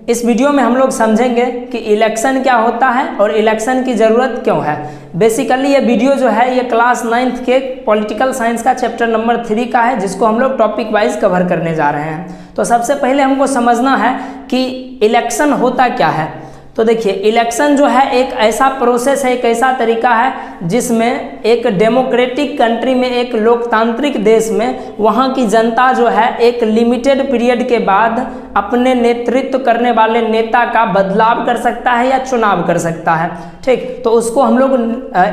इस वीडियो में हम लोग समझेंगे कि इलेक्शन क्या होता है और इलेक्शन की ज़रूरत क्यों है। बेसिकली ये वीडियो जो है ये क्लास 9th के पॉलिटिकल साइंस का चैप्टर नंबर 3 का है, जिसको हम लोग टॉपिक वाइज कवर करने जा रहे हैं। तो सबसे पहले हमको समझना है कि इलेक्शन होता क्या है। तो देखिए, इलेक्शन जो है एक ऐसा प्रोसेस है, एक ऐसा तरीका है जिसमें एक डेमोक्रेटिक कंट्री में, एक लोकतांत्रिक देश में, वहाँ की जनता जो है एक लिमिटेड पीरियड के बाद अपने नेतृत्व करने वाले नेता का बदलाव कर सकता है या चुनाव कर सकता है। ठीक, तो उसको हम लोग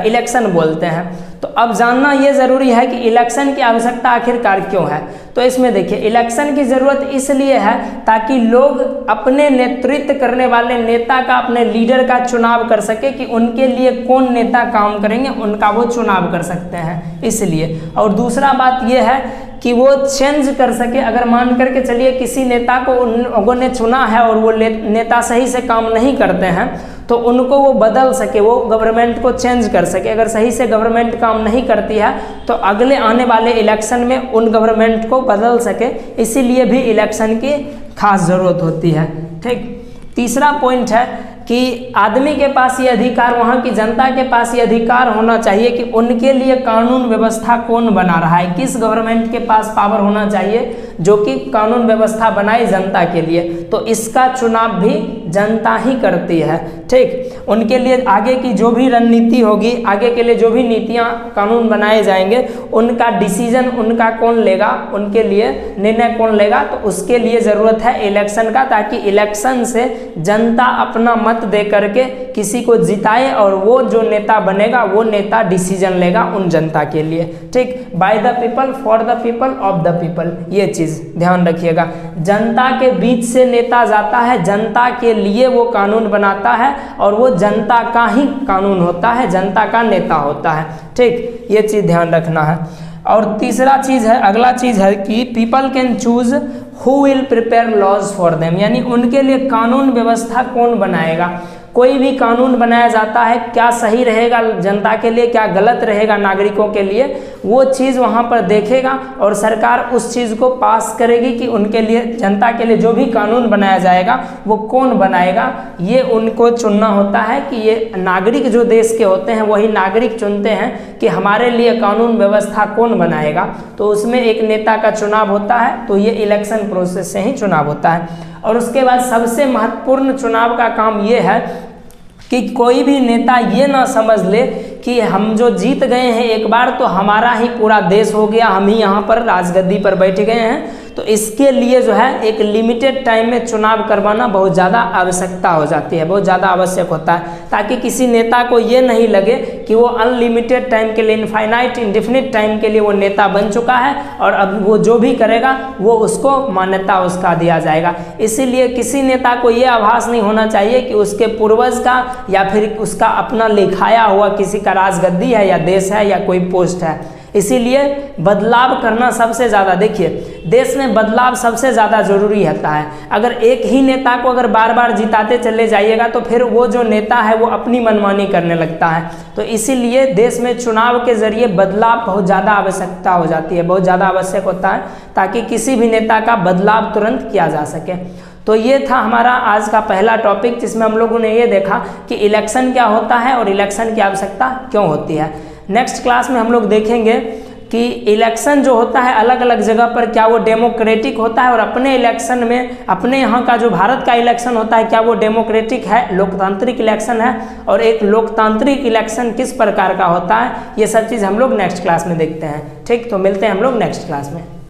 इलेक्शन बोलते हैं। तो अब जानना ये ज़रूरी है कि इलेक्शन की आवश्यकता आखिरकार क्यों है। तो इसमें देखिए, इलेक्शन की ज़रूरत इसलिए है ताकि लोग अपने नेतृत्व करने वाले नेता का, अपने लीडर का चुनाव कर सके कि उनके लिए कौन नेता काम करेंगे, उनका वो चुनाव कर सकते हैं इसलिए। और दूसरा बात ये है कि वो चेंज कर सके। अगर मान करके चलिए किसी नेता को उन लोगों ने चुना है और वो नेता सही से काम नहीं करते हैं, तो उनको वो बदल सके, वो गवर्नमेंट को चेंज कर सके। अगर सही से गवर्नमेंट काम नहीं करती है तो अगले आने वाले इलेक्शन में उन गवर्नमेंट को बदल सके, इसीलिए भी इलेक्शन की खास ज़रूरत होती है। ठीक, तीसरा पॉइंट है कि आदमी के पास ये अधिकार, वहाँ की जनता के पास ये अधिकार होना चाहिए कि उनके लिए कानून व्यवस्था कौन बना रहा है, किस गवर्नमेंट के पास पावर होना चाहिए जो कि कानून व्यवस्था बनाए जनता के लिए। तो इसका चुनाव भी जनता ही करती है। ठीक, उनके लिए आगे की जो भी रणनीति होगी, आगे के लिए जो भी नीतियाँ कानून बनाए जाएंगे, उनका डिसीजन उनका कौन लेगा, उनके लिए निर्णय कौन लेगा, तो उसके लिए ज़रूरत है इलेक्शन का, ताकि इलेक्शन से जनता अपना मत दे करके किसी को जिताए और वो जो नेता बनेगा वो नेता डिसीजन लेगा उन जनता के लिए। ठीक, by the people, for the people, of the people, ये चीज़ ध्यान रखिएगा। जनता के बीच से नेता जाता है, जनता के लिए वो कानून बनाता है और वो जनता का ही कानून होता है, जनता का नेता होता है। ठीक, ये चीज़ ध्यान रखना है। और तीसरा चीज़ है, अगला चीज़ है कि people can choose who will prepare laws for them, यानी उनके लिए कानून व्यवस्था कौन बनाएगा। कोई भी कानून बनाया जाता है, क्या सही रहेगा जनता के लिए, क्या गलत रहेगा नागरिकों के लिए, वो चीज़ वहाँ पर देखेगा और सरकार उस चीज़ को पास करेगी कि उनके लिए, जनता के लिए जो भी कानून बनाया जाएगा वो कौन बनाएगा। ये उनको चुनना होता है कि ये नागरिक जो देश के होते हैं वही नागरिक चुनते हैं कि हमारे लिए कानून व्यवस्था कौन बनाएगा। तो उसमें एक नेता का चुनाव होता है, तो ये इलेक्शन प्रोसेस से ही चुनाव होता है। और उसके बाद सबसे महत्वपूर्ण चुनाव का काम ये है कि कोई भी नेता ये ना समझ ले कि हम जो जीत गए हैं एक बार तो हमारा ही पूरा देश हो गया, हम ही यहाँ पर राजगद्दी पर बैठ गए हैं। तो इसके लिए जो है एक लिमिटेड टाइम में चुनाव करवाना बहुत ज़्यादा आवश्यकता हो जाती है, बहुत ज़्यादा आवश्यक होता है, ताकि किसी नेता को ये नहीं लगे कि वो अनलिमिटेड टाइम के लिए, इनफाइनाइट इंडेफिनिट टाइम के लिए वो नेता बन चुका है और अब वो जो भी करेगा वो उसको मान्यता उसका दिया जाएगा। इसीलिए किसी नेता को ये आभास नहीं होना चाहिए कि उसके पूर्वज का या फिर उसका अपना लिखाया हुआ किसी का राजगद्दी है या देश है या कोई पोस्ट है। इसीलिए बदलाव करना सबसे ज़्यादा, देखिए देश में बदलाव सबसे ज़्यादा ज़रूरी होता है। अगर एक ही नेता को अगर बार बार जिताते चले जाइएगा तो फिर वो जो नेता है वो अपनी मनमानी करने लगता है। तो इसीलिए देश में चुनाव के ज़रिए बदलाव बहुत ज़्यादा आवश्यकता हो जाती है, बहुत ज़्यादा आवश्यक होता है, ताकि किसी भी नेता का बदलाव तुरंत किया जा सके। तो ये था हमारा आज का पहला टॉपिक, जिसमें हम लोगों ने ये देखा कि इलेक्शन क्या होता है और इलेक्शन की आवश्यकता क्यों होती है। नेक्स्ट क्लास में हम लोग देखेंगे कि इलेक्शन जो होता है अलग अलग जगह पर क्या वो डेमोक्रेटिक होता है, और अपने इलेक्शन में, अपने यहाँ का जो भारत का इलेक्शन होता है क्या वो डेमोक्रेटिक है, लोकतांत्रिक इलेक्शन है, और एक लोकतांत्रिक इलेक्शन किस प्रकार का होता है। ये सब चीज़ हम लोग नेक्स्ट क्लास में देखते हैं। ठीक, तो मिलते हैं हम लोग नेक्स्ट क्लास में।